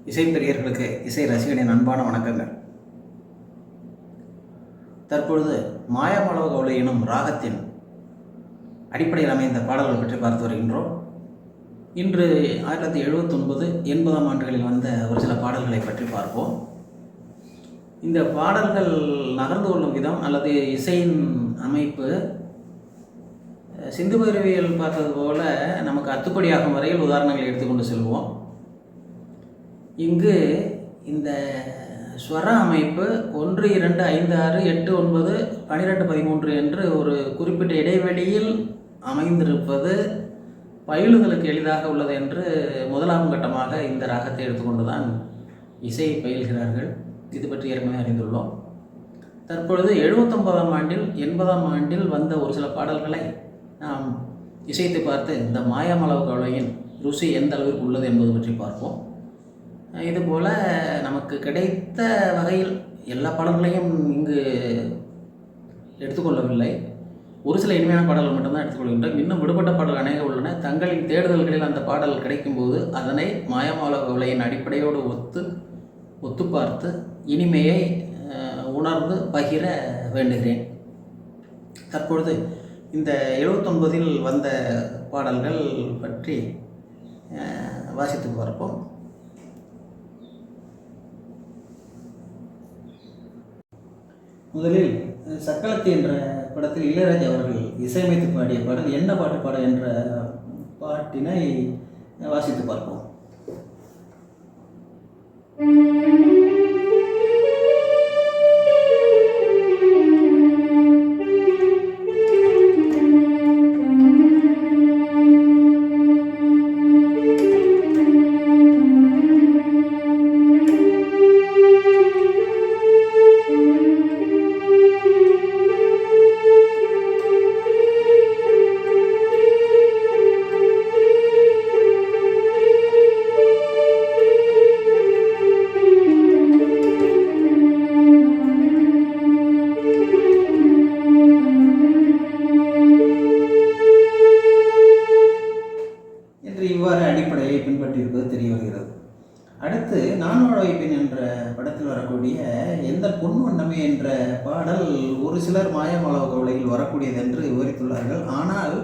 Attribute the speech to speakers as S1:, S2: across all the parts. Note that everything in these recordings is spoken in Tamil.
S1: இசைப்பிரியர்களுக்கு இசை ரசிகனின் அன்பான வணக்கங்கள். தற்பொழுது மாயாமளவு கவலை எனும் ராகத்தின் அடிப்படையில் அமைந்த பாடல்கள் பற்றி பார்த்து வருகின்றோம். இன்று 1979, 80ஆம் ஆண்டுகளில் வந்த ஒரு சில பாடல்களை பற்றி பார்ப்போம். இந்த பாடல்கள் நகர்ந்து கொள்ளும் விதம் அல்லது இசையின் அமைப்பு சிந்து பைரவியல் பார்த்தது போல நமக்கு அத்துப்படியாகும் வரையில் உதாரணங்களை எடுத்துக்கொண்டு செல்வோம். இங்கு இந்த ஸ்வர அமைப்பு 1, 2, 5, 6, 8, 9, 12, 13 என்று ஒரு குறிப்பிட்ட இடைவெளியில் அமைந்திருப்பது பயிலுதலுக்கு எளிதாக உள்ளது என்று முதலாம் கட்டமாக இந்த ராகத்தை எடுத்துக்கொண்டுதான் இசையை பயில்கிறார்கள். இது பற்றி ஏற்கனவே அறிந்துள்ளோம். தற்பொழுது 79ஆம் ஆண்டில் 80ஆம் ஆண்டில் வந்த ஒரு சில பாடல்களை நாம் இசைத்து பார்த்து இந்த மாயாமளவு கவலையின் ருசி எந்த அளவிற்கு உள்ளது என்பது பற்றி பார்ப்போம். இதுபோல் நமக்கு கிடைத்த வகையில் எல்லா பாடல்களையும் இங்கு எடுத்துக்கொள்ளவில்லை. ஒரு சில இனிமையான பாடல்கள் மட்டும்தான் எடுத்துக்கொள்கின்றோம். இன்னும் விடுபட்ட பாடல்கள் அநேக உள்ளன. தங்களின் தேடுதல்களில் அந்த பாடல் கிடைக்கும்போது அதனை மாயாமளவு கவலையின் அடிப்படையோடு ஒத்து பார்த்து இனிமையை உணர்ந்து பகிர வேண்டுகிறேன். தற்பொழுது இந்த 79இல் வந்த பாடல்கள் பற்றி வாசித்து பார்ப்போம். முதலில் சக்களத்தி என்ற படத்தில் இளையராஜா அவர்கள் இசையமைத்து பாடிய பாடல் என்ன பாட்டு பாட என்ற பாட்டினை வாசித்து பார்ப்போம். இவ்வாறு அடிப்படையை பின்பற்றியிருப்பது தெரிய வருகிறது. அடுத்து நானோட வைப்பின் என்ற படத்தில் வரக்கூடிய எந்த பொன் வண்ணமே என்ற பாடல் ஒரு சிலர் மாயாமளவு கவலையில் வரக்கூடியது என்று விவரித்துள்ளார்கள். ஆனால்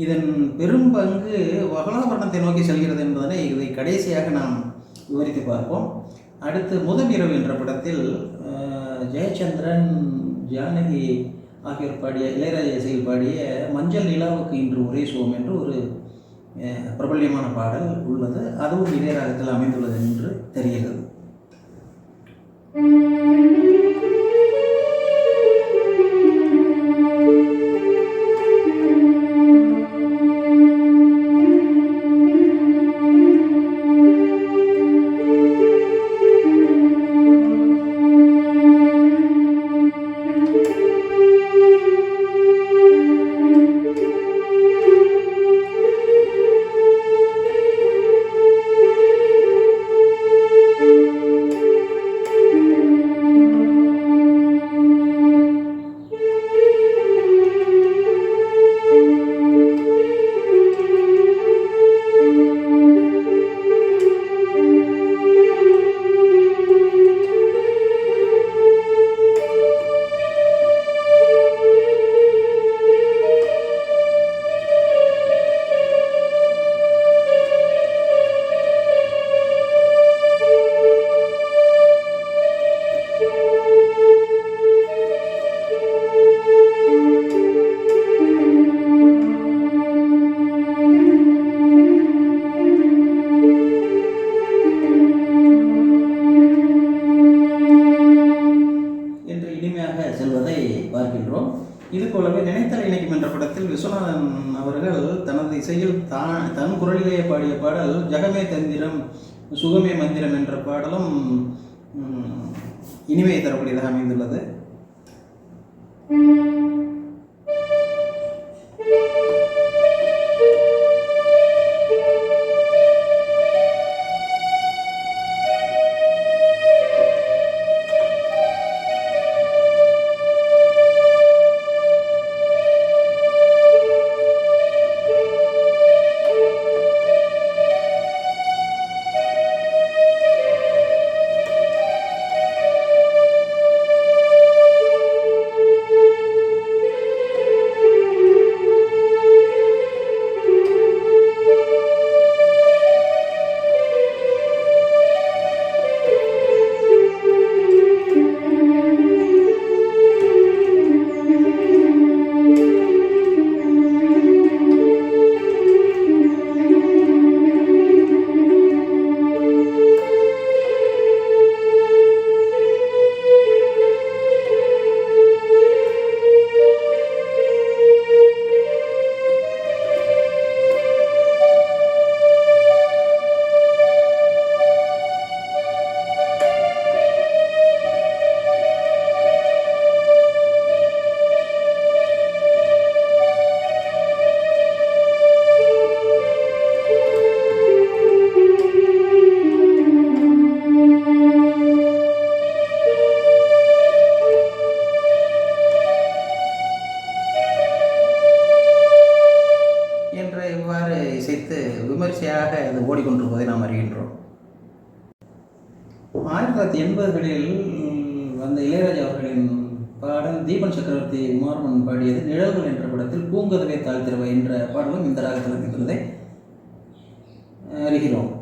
S1: இதன் பெரும் பங்கு வகலாபரணத்தை நோக்கி செல்கிறது என்பதனை இதை கடைசியாக நாம் விவரித்து பார்ப்போம். அடுத்து முதல் இரவு என்ற படத்தில் ஜெயச்சந்திரன், ஜானகி ஆகியோர் பாடிய இளையராஜா இசையில் பாடிய மஞ்சள் நிலாவுக்கு இன்று ஒரே சோம் என்று ஒரு பிரபல்யமான பாடல் உள்ளது. அதுவும் இதே ராகத்தில் அமைந்துள்ளது என்று தெரிகிறது. செல்வதை பார்க்கின்றோம். இது போலவே நினைத்தல் இணைக்கும் என்ற படத்தில் விஸ்வநாதன் அவர்கள் தனது இசையில் தன் குரலிலேயே பாடிய பாடல் ஜகமே தந்திரம் சுகமே மந்திரம் என்ற பாடலும் இனிமையை தரக்கூடியதாக அமைந்துள்ளது. அமைந்திருப்பதை நாம் அறிகின்றோம். 1980களில் வந்த இளையராஜா அவர்களின் பாடல் தீபன் சக்கரவர்த்தி உமார்மன் பாடியது நிழல்கள் என்ற படத்தில் பூங்கதவை தாழ்த்திரவை என்ற பாடலும் இந்த ராகத்தில் இருக்கின்றதை அறிகிறோம்.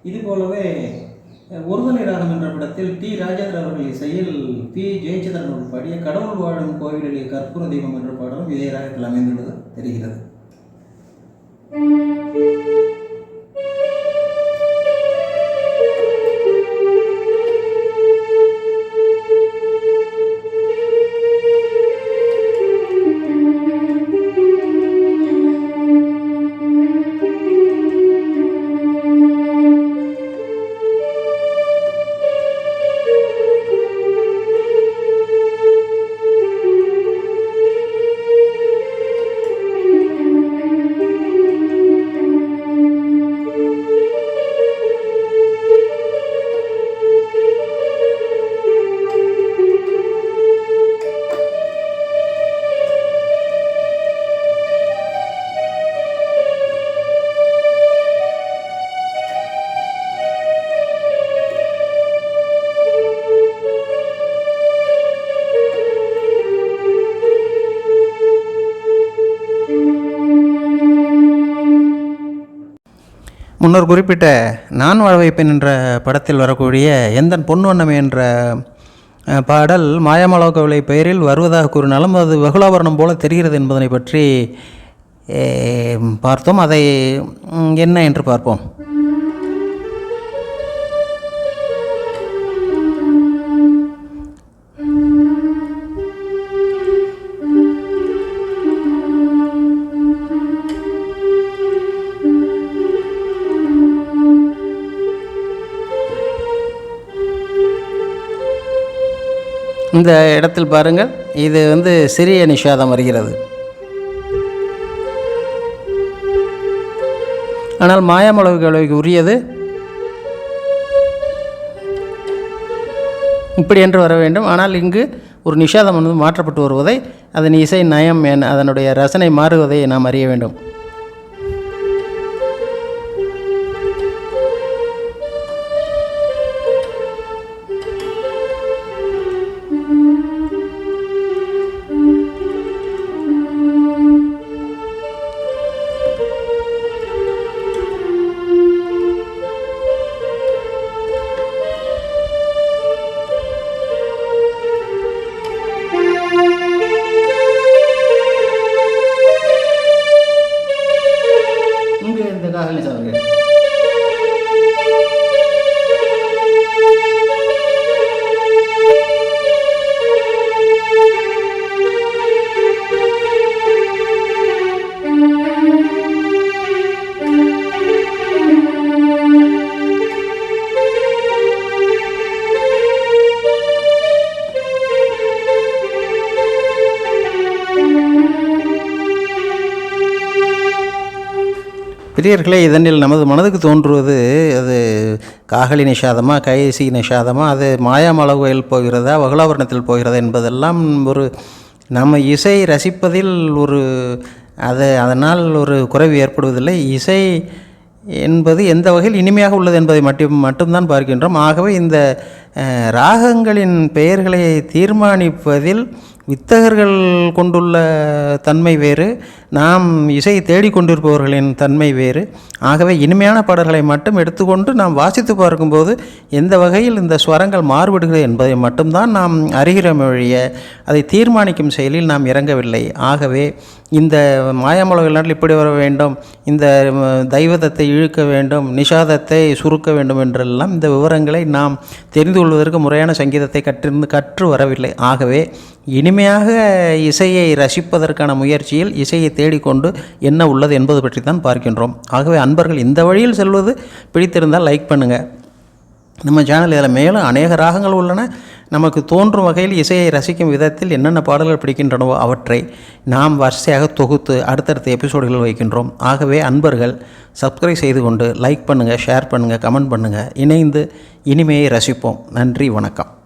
S1: இதுபோலவே ஒருதலை ராகம் என்ற படத்தில் டி ராஜேந்திர அவர்கள் இசையில் பி ஜெயச்சந்திரன் அவர்கள் பாடிய கடவுள் வாழும் கோவிலிலே கற்பூர தீபம் என்ற பாடலும் இதே ராகத்தில் அமைந்துள்ளது தெரிகிறது. முன்னர் குறிப்பிட்ட நான் வாழ வைப்பேன் என்ற படத்தில் வரக்கூடிய எந்தன் பொன்வண்ணமே என்ற பாடல் மாயாமலோகவிலை பெயரில் வருவதாக கூறினாலும் அது வெகுலாபரணம் போல தெரிகிறது என்பதனை பற்றி பார்த்தோம். அதை என்ன என்று பார்ப்போம். இந்த இடத்தில் பாருங்கள், இது சிறிய நிஷாதம் வருகிறது. ஆனால் மாயாமலோகவிலைக்கு உரியது இப்படி என்று வர வேண்டும். ஆனால் இங்கு ஒரு நிஷாதம் மாற்றப்பட்டு வருவதை, அதன் இசை நயம் அதனுடைய ரசனை மாறுவதை நாம் அறிய வேண்டும். பிரியர்களே, இதனில் நமது மனதுக்கு தோன்றுவது அது காகலி நிஷாதமா, கைசி நிஷாதமா, அது மாயாமலோகவில் போகிறதா, வகுலாபரணத்தில் போகிறதா என்பதெல்லாம் ஒரு நம்ம இசை ரசிப்பதில் அதனால் ஒரு குறைவு ஏற்படுவதில்லை. இசை என்பது எந்த வகையில் இனிமையாக உள்ளது என்பதை மட்டும்தான் பார்க்கின்றோம். ஆகவே இந்த ராகங்களின் பெயர்களை தீர்மானிப்பதில் வித்தகர்கள் கொண்டுள்ள தன்மை வேறு, நாம் இசை தேடிக்கொண்டிருப்பவர்களின் தன்மை வேறு. ஆகவே இனிமையான பாடல்களை மட்டும் எடுத்துக்கொண்டு நாம் வாசித்து பார்க்கும்போது எந்த வகையில் இந்த ஸ்வரங்கள் மாறுபடுகிறது என்பதை மட்டும்தான் நாம் அறிகிறோம் ஒழிய அதை தீர்மானிக்கும் செயலில் நாம் இறங்கவில்லை. ஆகவே இந்த மாயாமலோக நாட்டில் இப்படி வர வேண்டும், இந்த தெய்வதத்தை இழுக்க வேண்டும், நிஷாதத்தை சுருக்க வேண்டும் என்றெல்லாம் இந்த விவரங்களை நாம் தெரிந்து கொள்வதற்கு முறையான சங்கீதத்தை கற்று வரவில்லை. ஆகவே இனிமையாக இசையை ரசிப்பதற்கான முயற்சியில் இசையை தேடிக்கொண்டு என்ன உள்ளது என்பது பற்றி தான் பார்க்கின்றோம். ஆகவே அன்பர்கள் இந்த வழியில் செல்வது பிடித்திருந்தால் லைக் பண்ணுங்கள். நம்ம சேனல் இதில் மேலும் அநேக ராகங்கள் உள்ளன. நமக்கு தோன்றும் வகையில் இசையை ரசிக்கும் விதத்தில் என்னென்ன பாடல்கள் பிடிக்கின்றனவோ அவற்றை நாம் வரிசையாக தொகுத்து அடுத்தடுத்த எபிசோடுகளில் வைக்கின்றோம். ஆகவே அன்பர்கள் சப்ஸ்கிரைப் செய்து கொண்டு லைக் பண்ணுங்கள், ஷேர் பண்ணுங்கள், கமெண்ட் பண்ணுங்கள். இணைந்து இனிமையை ரசிப்போம். நன்றி, வணக்கம்.